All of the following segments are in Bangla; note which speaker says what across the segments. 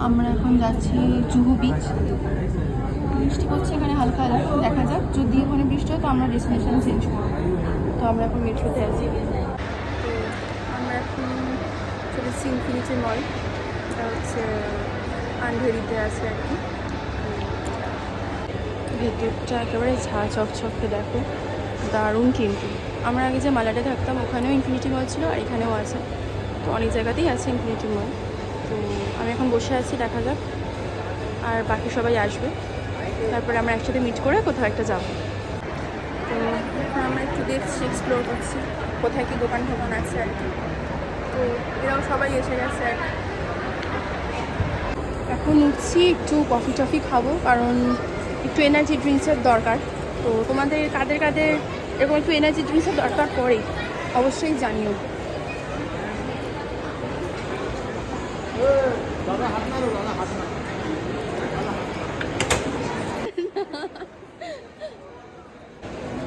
Speaker 1: আমরা এখন যাচ্ছি জুহু বিচ। বৃষ্টি পড়ছে এখানে হালকা হালকা, দেখা যাক যদি ওখানে বৃষ্টি হয় তো আমরা ডেস্টিনেশন চেঞ্জ করবো। তো আমরা এখন মেট্রোতে আছি। তো আমরা এখন চলেছি ইনফিনিটি মল, এটা হচ্ছে আন্ধেরিতে আছে আর কি। ভেতরটা একেবারে ঝাঁ চকচকে, দেখো দারুণ। কিন্তু আমরা আগে যে মালাটে থাকতাম ওখানেও ইনফিনিটি মল ছিল, আর এখানেও আছে। তো অনেক জায়গাতেই আছে ইনফিনিটি মল। তো আমি এখন বসে আছি, দেখা যাক, আর বাকি সবাই আসবে, তারপরে আমরা একসাথে মিট করে কোথাও একটা যাব। তো এখন আমরা একটু দেখছি, এক্সপ্লোর করছি কোথায় কি দোকান টোকান আছে আর কি। তো এরাও সবাই এসে গেছে আর কি। এখন উঠছি, একটু কফি টফি খাবো, কারণ একটু এনার্জি ড্রিঙ্কসের দরকার। তো তোমাদের কাদের কাদের এরকম একটু এনার্জি ড্রিঙ্কসের দরকার পড়ে অবশ্যই জানিও।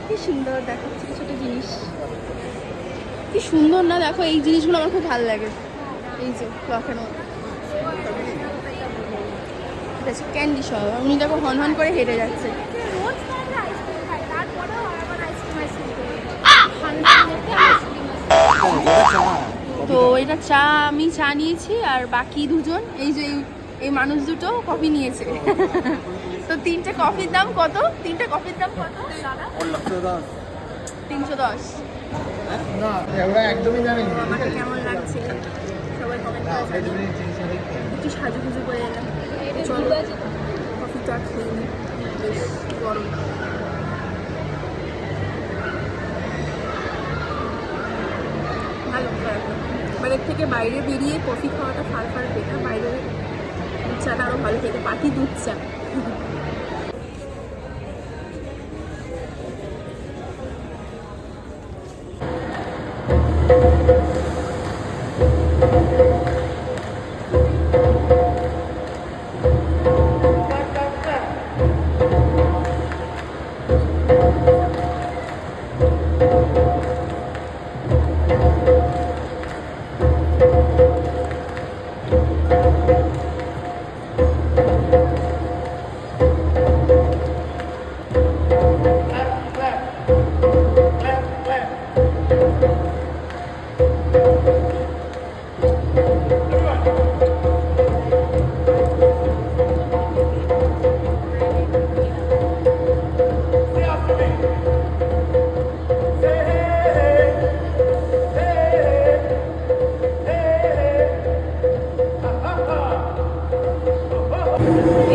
Speaker 1: কি সুন্দর দেখো, ছোটো ছোটো জিনিস কি সুন্দর না? দেখো এই জিনিসগুলো আমার খুব ভালো লাগে। এই যে ক্লকের মতো ক্যান্ডি সব, উনি দেখো হন হন করে হেঁটে যাচ্ছে। তো এটা চা, আমি চা নিয়েছি, আর বাকি দুজন এই যে এই মানুষ দুটো কফি নিয়েছে। তো তিনটে কফির দাম কত? 310। আমাকে কেমন লাগছে সবাই কমেন্ট করে জানিও। একটু সাজুগুজু করে এলাম, চলো কফিটা খেয়ে নিই, বেশ গরম। ভালো এর থেকে বাইরে বেরিয়ে কফি খাওয়াটা ফার ফার বেটার। বাইরে দুধ চাটা আরও ভালো খেতে, পাতি দুধ চা।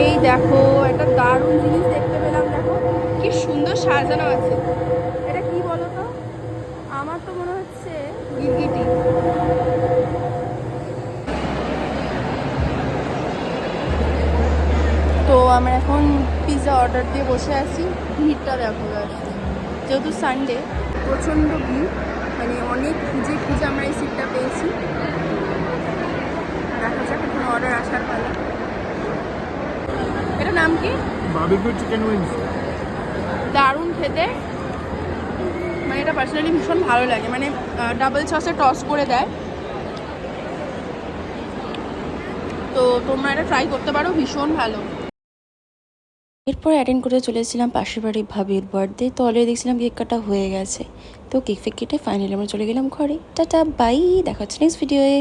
Speaker 1: এই দেখো একটা দারুণ জিনিস দেখতে পেলাম, দেখো কি সুন্দর সাজানো আছে। এটা কি বলো তো? আমার তো মনে হচ্ছে গিরগিটি। তো আমরা এখন পিৎজা অর্ডার দিয়ে বসে আছি। ভিড়টা দেখো, যেহেতু সানডে প্রচণ্ড ভিড়, মানে অনেক খুঁজে খুঁজে আমরা এই সিটটা পেয়েছি। দেখা যাক এখন অর্ডার আসার পালা। এটার নাম কি?
Speaker 2: Barbecue chicken wings.
Speaker 1: দারুণ খেতে, মানে এটা পার্সোনালি ভীষণ ভালো লাগে, মানে ডাবল সসে টস করে দেয়। তো তোমরা এটা ট্রাই করতে পারো, ভীষণ ভালো।
Speaker 3: এরপর অ্যাটেন্ড করে চলে এসেছিলাম পাশের বাড়ির ভাবির বার্থডে। তো অলরেডি দেখছিলাম কেক কাটা হয়ে গেছে। তো কেক ফেক কেটে ফাইনালি আমরা চলে গেলাম ঘরে। টাটা বাই, দেখা হচ্ছে নেক্সট ভিডিওয়ে।